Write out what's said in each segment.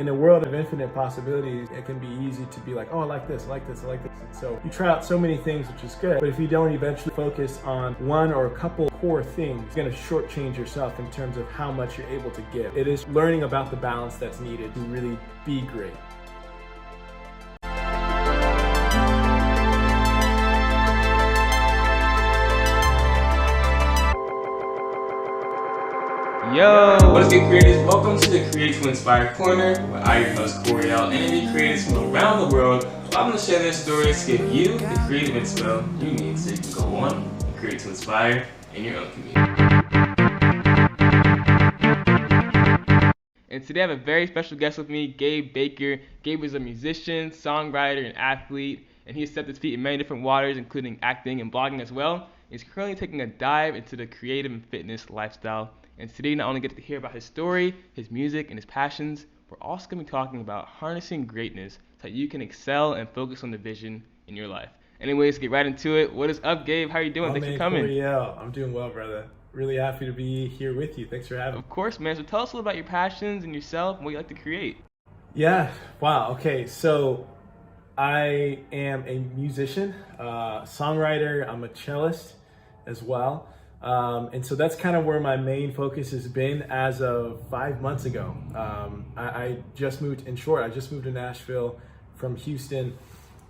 In a world of infinite possibilities, it can be easy to be like, oh, I like this, I like this, I like this. And so you try out so many things, which is good. But if you don't eventually focus on one or a couple core things, it's going to shortchange yourself in terms of how much you're able to give. It is learning about the balance that's needed to really be great. Yo, what is good, creators? Welcome to the Create to Inspire Corner, where I, your host, Coriel, interview creators from around the world. I'm going to share their stories to give you the creative inspo you need so you can go on and create to inspire in your own community. And today I have a very special guest with me, Gabe Baker. Gabe is a musician, songwriter, and athlete, and he has stepped his feet in many different waters, including acting and blogging as well. He's currently taking a dive into the creative and fitness lifestyle. And today, not only get to hear about his story, his music, and his passions, we're also going to be talking about harnessing greatness so that you can excel and focus on the vision in your life. Anyways, get right into it. What is up, Gabe? How are you doing? Thanks for coming. Yeah, I'm doing well, brother. Really happy to be here with you. Thanks for having me. Of course, man. So tell us a little about your passions and yourself and what you like to create. Yeah, wow. Okay, so I am a musician, songwriter. I'm a cellist as well. And so that's kind of where my main focus has been as of 5 months ago. I just moved, in short, I just moved to Nashville from Houston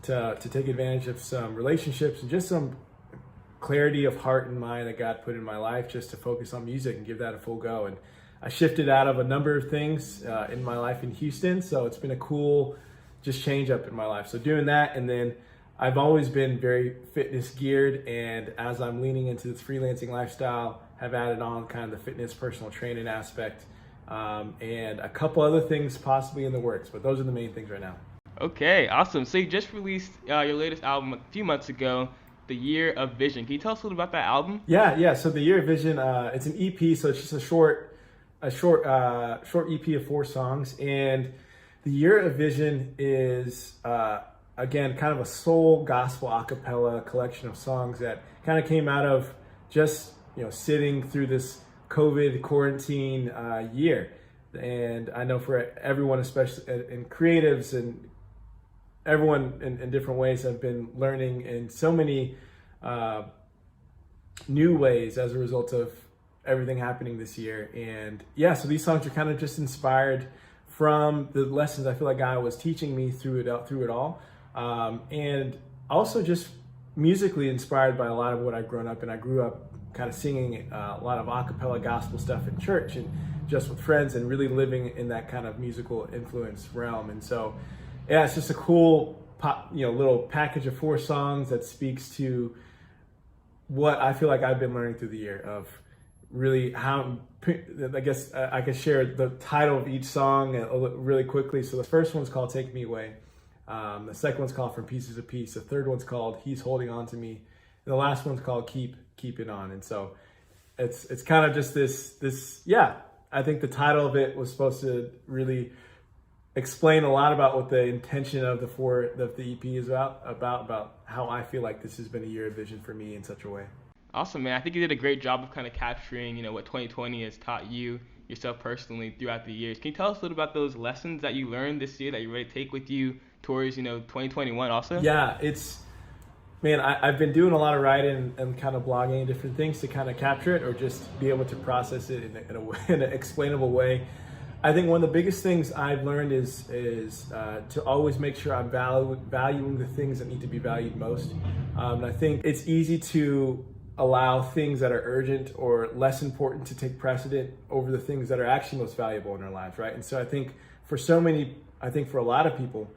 to take advantage of some relationships and just some clarity of heart and mind that God put in my life just to focus on music and give that a full go. And I shifted out of a number of things in my life in Houston. So it's been a cool just change up in my life. So doing that, and then I've always been very fitness geared, and as I'm leaning into this freelancing lifestyle, have added on kind of the fitness personal training aspect, and a couple other things possibly in the works, but those are the main things right now. Okay, awesome. So you just released your latest album a few months ago, The Year of Vision. Can you tell us a little about that album? Yeah. So The Year of Vision, it's an EP, so it's just a short EP of 4 songs, and The Year of Vision is again, kind of a soul gospel a cappella collection of songs that kind of came out of just, sitting through this COVID quarantine year. And I know for everyone, especially in creatives and everyone in different ways, have been learning in so many new ways as a result of everything happening this year. And yeah, so these songs are kind of just inspired from the lessons I feel like God was teaching me through it all. And also just musically inspired by a lot of what I've grown up in. I grew up kind of singing a lot of a cappella gospel stuff in church and just with friends and really living in that kind of musical influence realm. And so, yeah, it's just a cool little package of 4 songs that speaks to what I feel like I've been learning through the year of really how, I guess I can share the title of each song really quickly. So the first one's called Take Me Away. The second one's called From Pieces of Peace. The third one's called He's Holding On to Me. And the last one's called Keep It On. And so it's kind of just this. I think the title of it was supposed to really explain a lot about what the intention of the EP is about how I feel like this has been a year of vision for me in such a way. Awesome, man. I think you did a great job of kind of capturing, what 2020 has taught you yourself personally throughout the years. Can you tell us a little about those lessons that you learned this year that you're ready to take with you towards 2021 also? Yeah, I've been doing a lot of writing and kind of blogging and different things to kind of capture it or just be able to process it in an explainable way. I think one of the biggest things I've learned is to always make sure I'm valuing the things that need to be valued most. And I think it's easy to allow things that are urgent or less important to take precedent over the things that are actually most valuable in our lives, right? And so I think for a lot of people,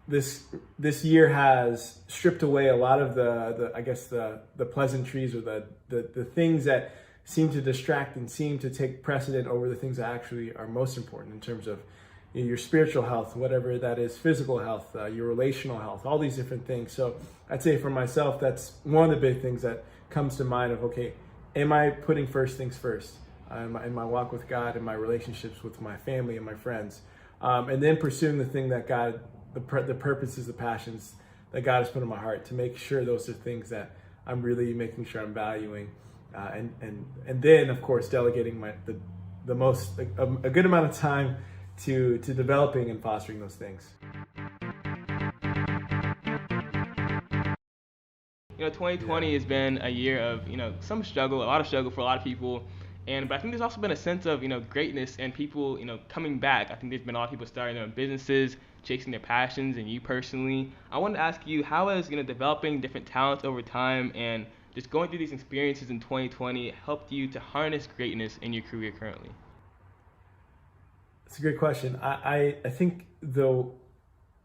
this year has stripped away a lot of the pleasantries or the things that seem to distract and seem to take precedent over the things that actually are most important in terms of your spiritual health, whatever that is, physical health, your relational health, all these different things. So I'd say for myself, that's one of the big things that comes to mind of, okay, am I putting first things first in my walk with God, in my relationships with my family and my friends, and then pursuing the thing that God, the purposes, the passions that God has put in my heart, to make sure those are things that I'm really making sure I'm valuing, and then of course delegating the a good amount of time to developing and fostering those things. 2020 has been a year of, some struggle, a lot of struggle for a lot of people. But I think there's also been a sense of, greatness and people, coming back. I think there's been a lot of people starting their own businesses, chasing their passions, and you personally. I wanted to ask you, how has, developing different talents over time and just going through these experiences in 2020 helped you to harness greatness in your career currently? It's a great question. I think though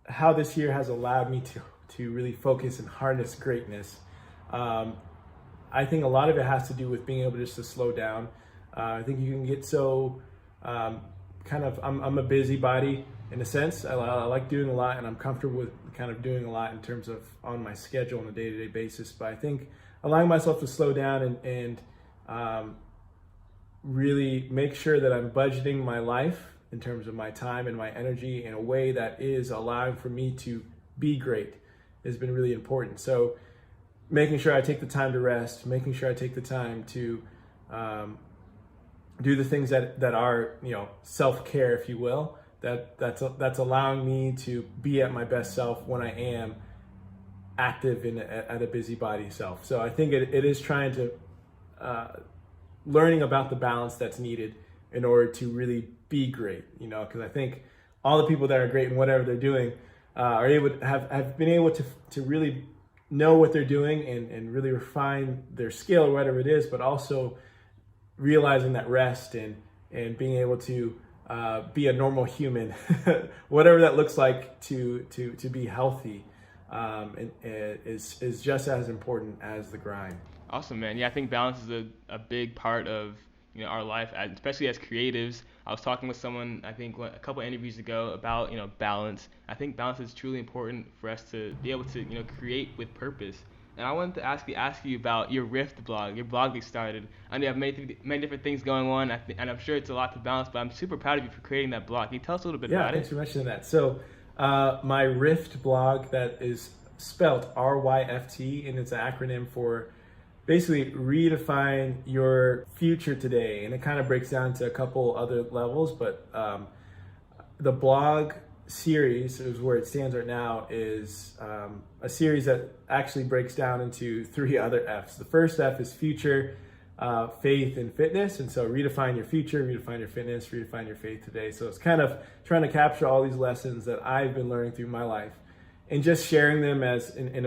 how this year has allowed me to really focus and harness greatness. I think a lot of it has to do with being able just to slow down. I think you can get so I'm a busybody in a sense. I like doing a lot, and I'm comfortable with kind of doing a lot in terms of on my schedule on a day-to-day basis. But I think allowing myself to slow down and really make sure that I'm budgeting my life in terms of my time and my energy in a way that is allowing for me to be great has been really important. So making sure I take the time to rest, making sure I take the time to do the things that are, self-care, if you will, that's allowing me to be at my best self when I am active at a busybody self. So I think it is trying to learning about the balance that's needed in order to really be great, because I think all the people that are great in whatever they're doing are able to have been able to really know what they're doing and really refine their skill or whatever it is, but also realizing that rest and being able to be a normal human, whatever that looks like to be healthy, is just as important as the grind. Awesome, man. Yeah, I think balance is a big part of our life, especially as creatives. I was talking with someone, I think a couple of interviews ago about balance. I think balance is truly important for us to be able to create with purpose. And I wanted to ask you about your RYFT blog, your blog that you started. I know you have many different things going on, and I'm sure it's a lot to balance, but I'm super proud of you for creating that blog. Can you tell us a little bit about it? Yeah, thanks for mentioning that. So my RYFT blog, that is spelled RYFT, and it's an acronym for basically redefine your future today. And it kind of breaks down to a couple other levels, but the blog series is where it stands right now is a series that actually breaks down into 3 other F's. The first F is future, faith, and fitness. And so redefine your future, redefine your fitness, redefine your faith today. So it's kind of trying to capture all these lessons that I've been learning through my life and just sharing them as in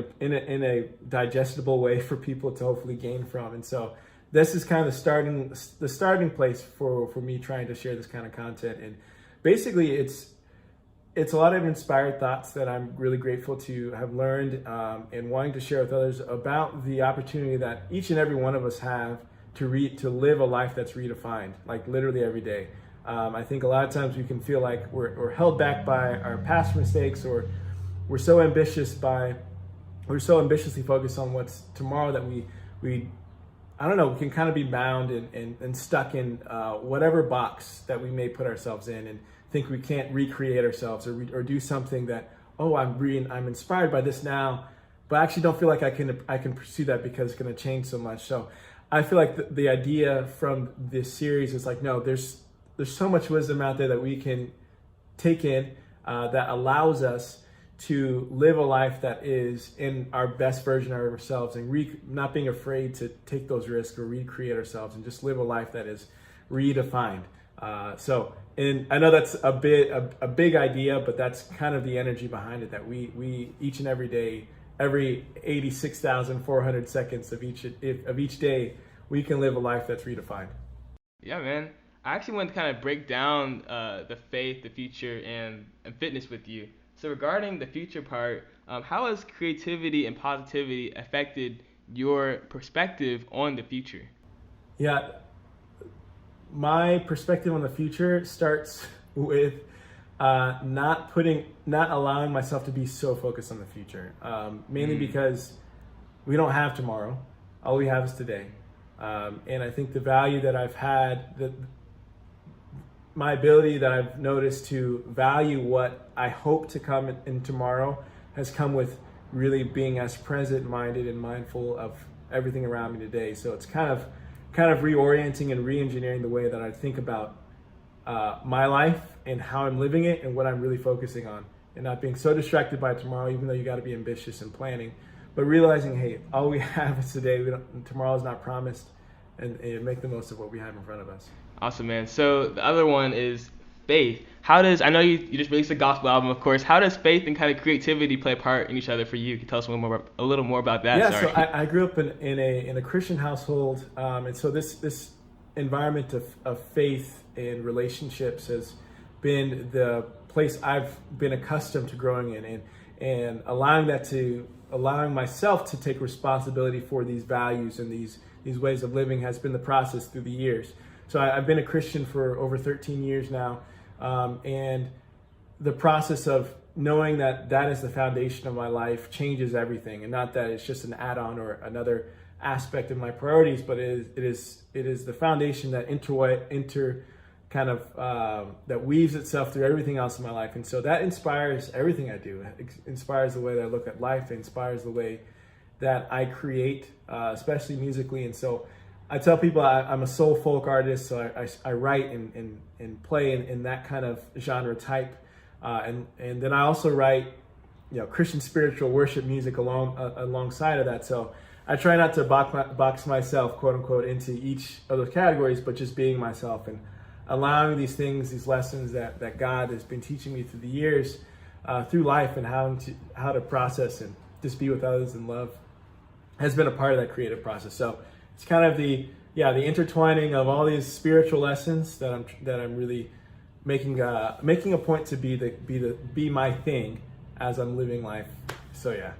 a digestible way for people to hopefully gain from. And so this is kind of the starting place for me trying to share this kind of content. And basically it's a lot of inspired thoughts that I'm really grateful to have learned and wanting to share with others about the opportunity that each and every one of us have to live a life that's redefined, like literally every day. I think a lot of times we can feel like we're held back by our past mistakes, or we're so ambitiously focused on what's tomorrow that we can kind of be bound and stuck in whatever box that we may put ourselves in, and think we can't recreate ourselves or do something that, I'm inspired by this now, but I actually don't feel like I can pursue that because it's going to change so much. So I feel like the idea from this series is like, no, there's so much wisdom out there that we can take in that allows us to live a life that is in our best version of ourselves, and not being afraid to take those risks or recreate ourselves and just live a life that is redefined. And I know that's a big idea, but that's kind of the energy behind it, that we each and every day, every 86,400 seconds of each day, we can live a life that's redefined. Yeah, man. I actually want to kind of break down the faith, the future, and fitness with you. So regarding the future part, how has creativity and positivity affected your perspective on the future? Yeah, my perspective on the future starts with not allowing myself to be so focused on the future. Mainly because we don't have tomorrow. All we have is today. And I think the value that I've had, my ability that I've noticed to value what I hope to come in tomorrow has come with really being as present-minded and mindful of everything around me today. So it's kind of reorienting and re-engineering the way that I think about my life and how I'm living it and what I'm really focusing on, and not being so distracted by tomorrow, even though you got to be ambitious in planning, but realizing, hey, all we have is today. Tomorrow is not promised, and make the most of what we have in front of us. Awesome, man. So the other one is faith. How does, I know you just released a gospel album, of course. How does faith and kind of creativity play a part in each other for you? Can you tell us a little more about that? Yeah, Sorry. so I grew up in a Christian household, and so this environment of faith and relationships has been the place I've been accustomed to growing in, and allowing myself to take responsibility for these values and these ways of living has been the process through the years. So I've been a Christian for over 13 years now, and the process of knowing that is the foundation of my life changes everything, and not that it's just an add-on or another aspect of my priorities, but it is the foundation that that weaves itself through everything else in my life. And so that inspires everything I do. It inspires the way that I look at life. It inspires the way that I create, especially musically. And so I tell people I'm a soul folk artist, so I write and play in that kind of genre type, and then I also write, Christian spiritual worship music alongside of that. So I try not to box myself, quote unquote, into each of those categories, but just being myself and allowing these things, these lessons that God has been teaching me through the years, through life, and how to process and just be with others in love, has been a part of that creative process. So it's kind of the intertwining of all these spiritual lessons that I'm really making a point to be my thing as I'm living life. So yeah.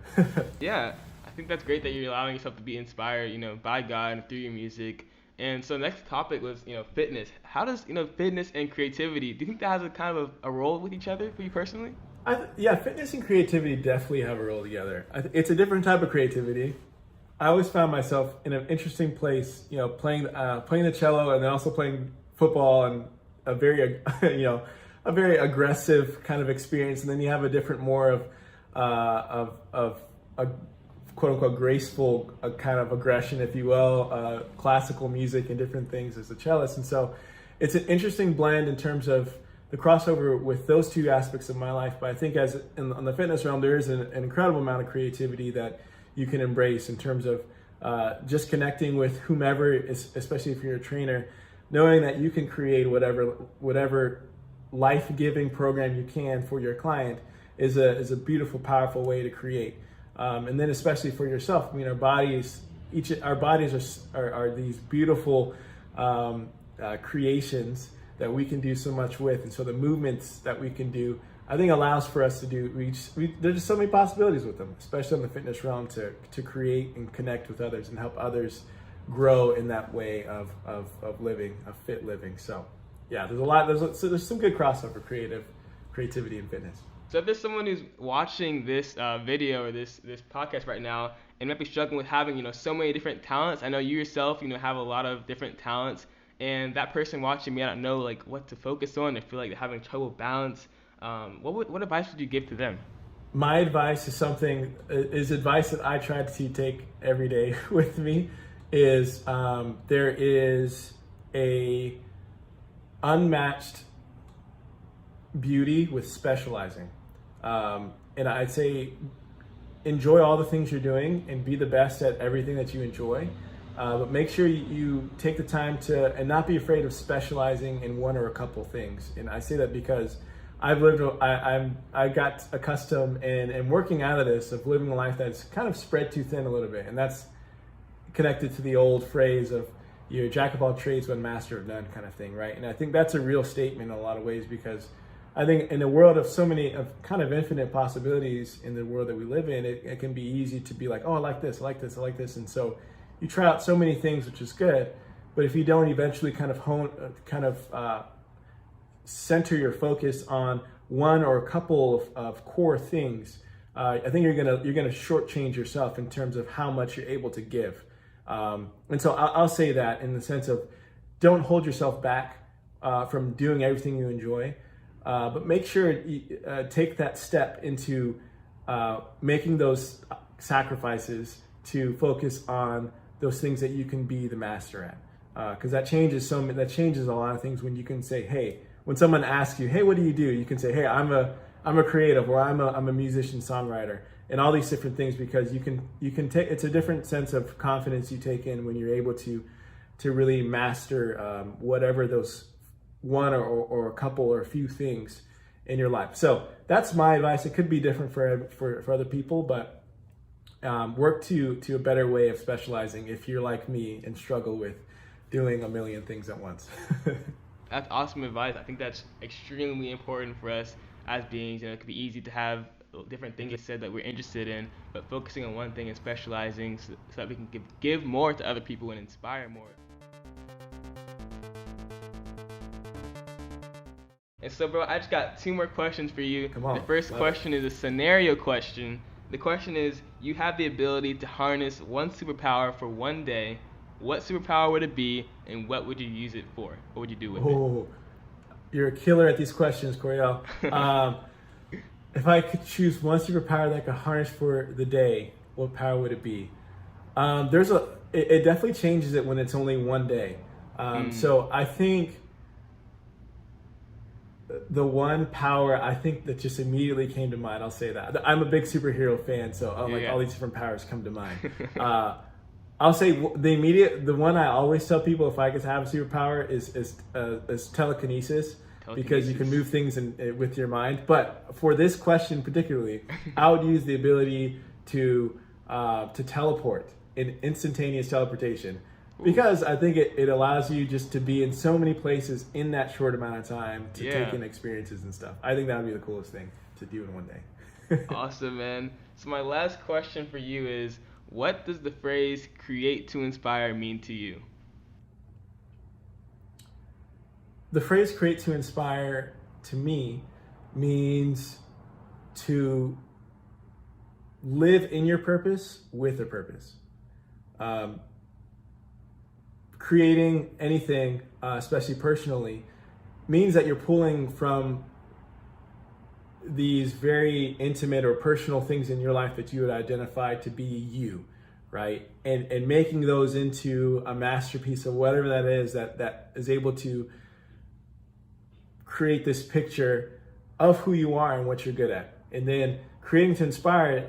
Yeah, I think that's great that you're allowing yourself to be inspired, by God and through your music. And so the next topic was, fitness. How does, fitness and creativity, do you think that has a kind of a role with each other for you personally? Fitness and creativity definitely have a role together. It's a different type of creativity. I always found myself in an interesting place, playing the cello and then also playing football, and a very aggressive kind of experience. And then you have a different, more of a quote unquote graceful kind of aggression, if you will, classical music and different things as a cellist. And so it's an interesting blend in terms of the crossover with those two aspects of my life. But I think on the fitness realm, there is an incredible amount of creativity that you can embrace in terms of just connecting with whomever, especially if you're a trainer, knowing that you can create whatever life-giving program you can for your client is a beautiful, powerful way to create. And then especially for yourself, our bodies are these beautiful creations that we can do so much with. And so the movements that we can do, I think, allows for us to do, there's just so many possibilities with them, especially in the fitness realm, to create and connect with others and help others grow in that way of living, of fit living. So yeah, there's some good crossover, creativity and fitness. So if there's someone who's watching this video or this podcast right now and might be struggling with having, so many different talents, I know you yourself, have a lot of different talents, and that person watching may not know what to focus on. They feel like they're having trouble balance. What advice would you give to them? My advice is advice that I try to take every day with me. Is there is a unmatched beauty with specializing. And I'd say enjoy all the things you're doing and be the best at everything that you enjoy. But make sure you take the time and not be afraid of specializing in one or a couple things. And I say that because I got accustomed and working out of this, of living a life that's kind of spread too thin a little bit. And that's connected to the old phrase of you're jack of all trades but master of none kind of thing, right? And I think that's a real statement in a lot of ways, because I think in a world of so many of kind of infinite possibilities in the world that we live in, it can be easy to be like, oh, I like this, I like this, I like this. And so you try out so many things, which is good, but if you don't eventually kind of center your focus on one or a couple of core things, I think you're gonna shortchange yourself in terms of how much you're able to give. And so I'll say that in the sense of don't hold yourself back from doing everything you enjoy, but make sure you take that step into making those sacrifices to focus on those things that you can be the master at. Because that changes a lot of things when you can say, hey, when someone asks you, hey, what do? You can say, hey, I'm a creative, or I'm a musician songwriter, and all these different things, because you can take, it's a different sense of confidence you take in when you're able to really master whatever those one or a couple or a few things in your life. So that's my advice. It could be different for other people, but work to a better way of specializing if you're like me and struggle with doing a million things at once. That's awesome advice. I think that's extremely important for us as beings. It could be easy to have different things you said that we're interested in, but focusing on one thing and specializing so that we can give more to other people and inspire more. And so, bro, I just got 2 more questions for you. Come on. The first question is a scenario question. The question is, you have the ability to harness one superpower for one day. What superpower would it be, and what would you use it for? What would you do with it? You're a killer at these questions, Coriel. If I could choose one superpower that I could harness for the day, what power would it be? It definitely changes it when it's only one day. So I think the one power I think that just immediately came to mind, I'll say that. I'm a big superhero fan, so all these different powers come to mind. I'll say the one I always tell people if I could have a superpower is telekinesis, because you can move things with your mind. But for this question particularly, I would use the ability to teleport, in instantaneous teleportation. Because I think it allows you just to be in so many places in that short amount of time to take in experiences and stuff. I think that would be the coolest thing to do in one day. Awesome, man. So my last question for you is, what does the phrase "create to inspire" mean to you? The phrase "create to inspire" to me means to live in your purpose with a purpose. Creating anything, especially personally, means that you're pulling from these very intimate or personal things in your life that you would identify to be you, right? And making those into a masterpiece of whatever that is that is able to create this picture of who you are and what you're good at. And then creating to inspire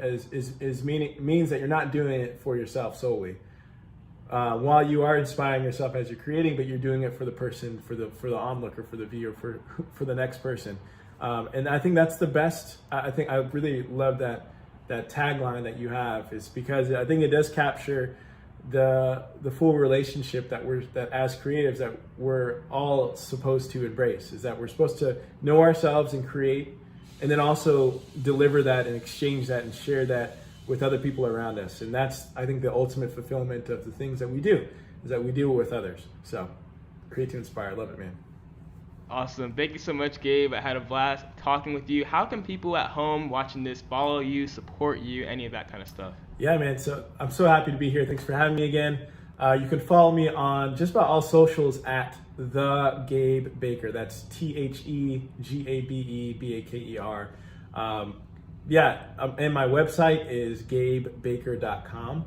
means that you're not doing it for yourself solely. While you are inspiring yourself as you're creating, but you're doing it for the person, for the onlooker, for the viewer, for the next person. And I think that's the best. I think I really love that tagline that you have, is because I think it does capture the full relationship that as creatives that we're all supposed to embrace. Is that we're supposed to know ourselves and create, and then also deliver that and exchange that and share that with other people around us. And that's, I think, the ultimate fulfillment of the things that we do, is that we do it with others. So create to inspire. I love it, man. Awesome. Thank you so much, Gabe. I had a blast talking with you. How can people at home watching this follow you, support you, any of that kind of stuff? Yeah, man. So I'm so happy to be here. Thanks for having me again. You can follow me on just about all socials at the Gabe Baker. That's TheGabeBaker. And my website is gabebaker.com.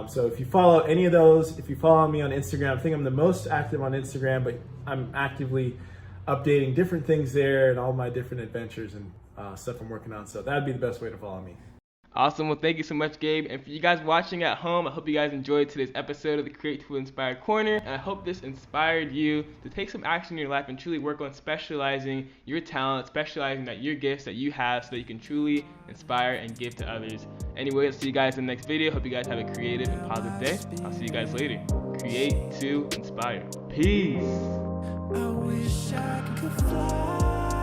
So if you follow any of those, if you follow me on Instagram, I think I'm the most active on Instagram, but I'm actively updating different things there and all my different adventures and stuff I'm working on. So that'd be the best way to follow me. Awesome. Well, thank you so much, Gabe. And for you guys watching at home, I hope you guys enjoyed today's episode of the Create to Inspire Corner. And I hope this inspired you to take some action in your life and truly work on specializing your talent, specializing your gifts that you have, so that you can truly inspire and give to others. Anyway, I'll see you guys in the next video. Hope you guys have a creative and positive day. I'll see you guys later. Create to inspire. Peace. I wish I could fly.